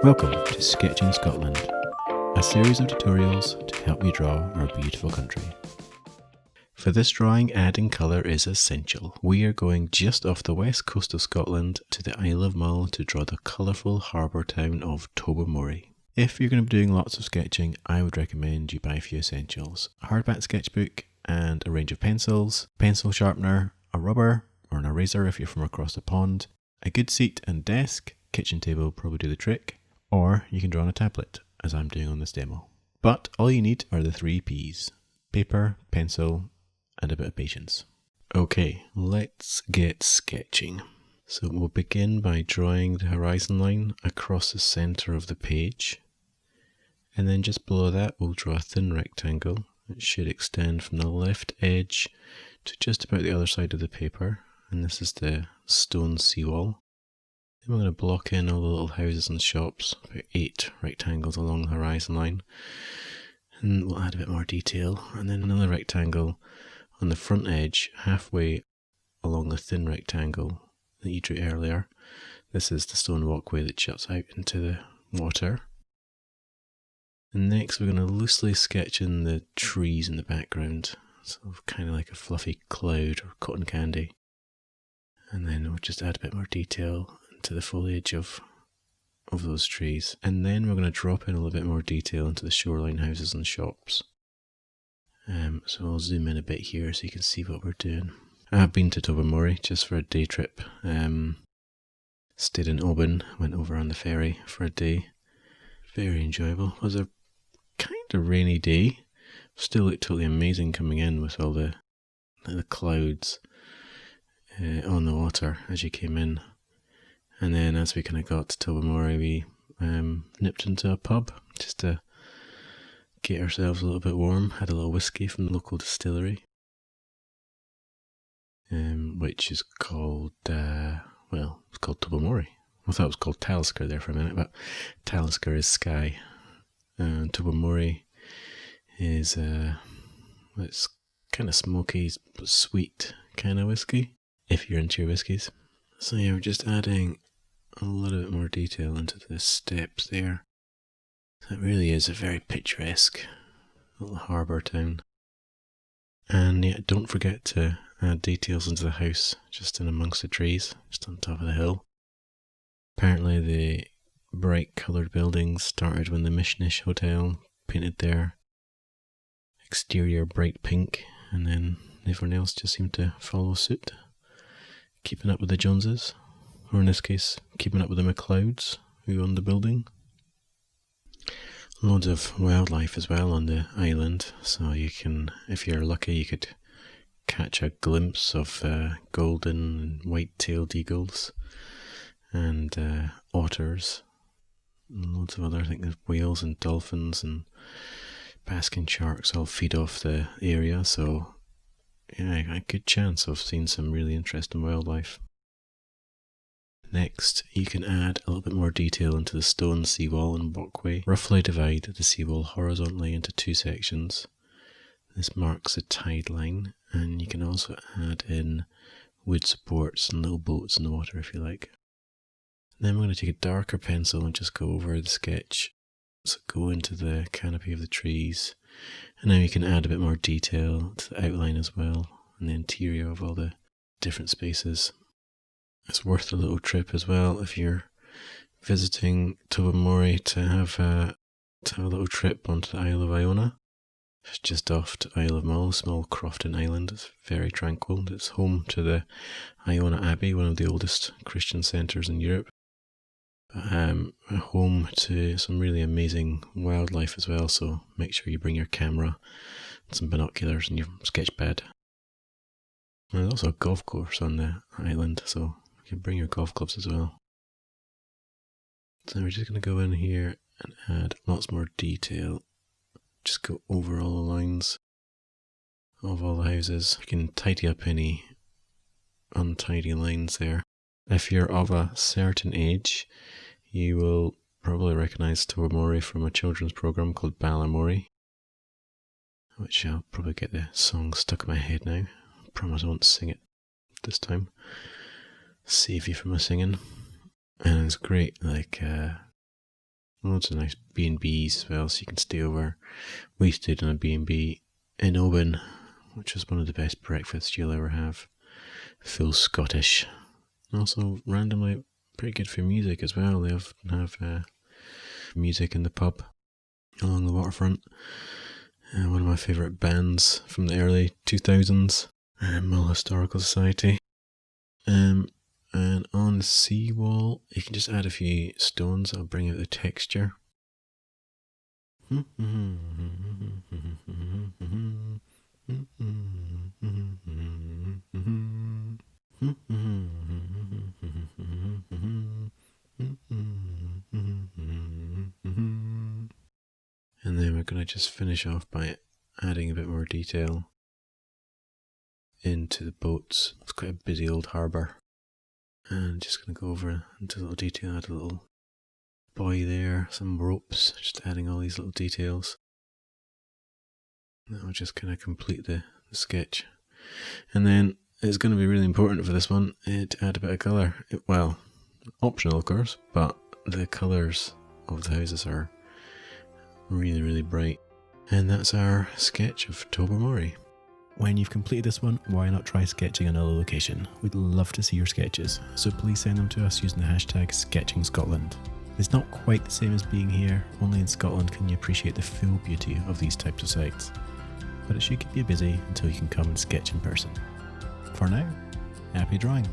Welcome to Sketching Scotland, a series of tutorials to help you draw our beautiful country. For this drawing, adding colour is essential. We are going just off the west coast of Scotland to the Isle of Mull to draw the colourful harbour town of Tobermory. If you're going to be doing lots of sketching, I would recommend you buy a few essentials: a hardback sketchbook and a range of pencils, pencil sharpener, a rubber or an eraser if you're from across the pond, a good seat and desk. Kitchen table will probably do the trick, or you can draw on a tablet as I'm doing on this demo. But all you need are the 3 P's: paper, pencil and a bit of patience. Okay, let's get sketching. So we'll begin by drawing the horizon line across the centre of the page, and then just below that we'll draw a thin rectangle. It should extend from the left edge to just about the other side of the paper, and this is the stone seawall. Then we're going to block in all the little houses and shops, about 8 rectangles along the horizon line, and we'll add a bit more detail, and then another rectangle on the front edge, halfway along the thin rectangle that you drew earlier. This is the stone walkway that juts out into the water. And next we're going to loosely sketch in the trees in the background, sort of kind of like a fluffy cloud or cotton candy. And then we'll just add a bit more detail into the foliage of those trees. And then we're going to drop in a little bit more detail into the shoreline houses and shops. So I'll zoom in a bit here so you can see what we're doing. I have been to Tobermory just for a day trip. Stayed in Oban, went over on the ferry for a day. Very enjoyable. It was a kind of rainy day. Still looked totally amazing coming in with all the clouds on the water as you came in. And then as we kind of got to Tobermory, we nipped into a pub just to get ourselves a little bit warm. Had a little whiskey from the local distillery, which is called, it's called Tobermory. I thought it was called Talisker there for a minute, but Talisker is Skye. And Tobermory is, it's kind of smoky, but sweet kind of whiskey, if you're into your whiskies. So yeah, we're just adding a little bit more detail into the steps there. It really is a very picturesque little harbour town. And yeah, don't forget to add details into the house, just in amongst the trees, just on top of the hill. Apparently the bright coloured buildings started when the Mishnish Hotel painted their exterior bright pink, and then everyone else just seemed to follow suit, keeping up with the Joneses, or in this case, keeping up with the MacLeods who owned the building. Loads of wildlife as well on the island, so you can, if you're lucky, you could catch a glimpse of golden and white-tailed eagles and otters, and loads of other, I think there's whales and dolphins and basking sharks all feed off the area, so yeah, a good chance of seeing some really interesting wildlife. Next, you can add a little bit more detail into the stone seawall and walkway. Roughly divide the seawall horizontally into 2 sections. This marks a tide line, and you can also add in wood supports and little boats in the water if you like. Then we're going to take a darker pencil and just go over the sketch. So go into the canopy of the trees, and now you can add a bit more detail to the outline as well, and the interior of all the different spaces. It's worth a little trip as well if you're visiting Tobermory to have a little trip onto the Isle of Iona. It's just off to Isle of Mull, small Crofton island. It's very tranquil. It's home to the Iona Abbey, one of the oldest Christian centres in Europe. Home to some really amazing wildlife as well, so make sure you bring your camera, some binoculars and your sketch pad. And there's also a golf course on the island, so you can bring your golf clubs as well. So we're just going to go in here and add lots more detail. Just go over all the lines of all the houses. You can tidy up any untidy lines there. If you're of a certain age, you will probably recognise Tobermory from a children's programme called Balamory, which I'll probably get the song stuck in my head now. I promise I won't sing it this time. Save you from a singing. there's great, like, loads of nice B&Bs as well, so you can stay over. We stayed in a B&B in Oban, which was one of the best breakfasts you'll ever have. Full Scottish. Also, randomly, pretty good for music as well. They often have music in the pub along the waterfront. One of my favourite bands from the early 2000s, Mull Historical Society. And on the seawall, you can just add a few stones that'll bring out the texture. And then we're going to just finish off by adding a bit more detail into the boats. It's quite a busy old harbour. And just going to go over into a little detail, add a little buoy there, some ropes, just adding all these little details. That'll just kind of complete the sketch. And then it's going to be really important for this one to add a bit of colour. Well, optional of course, but the colours of the houses are really, really bright. And that's our sketch of Tobermory. When you've completed this one, why not try sketching another location? We'd love to see your sketches, so please send them to us using the hashtag SketchingScotland. It's not quite the same as being here, only in Scotland can you appreciate the full beauty of these types of sites. But it should keep you busy until you can come and sketch in person. For now, happy drawing!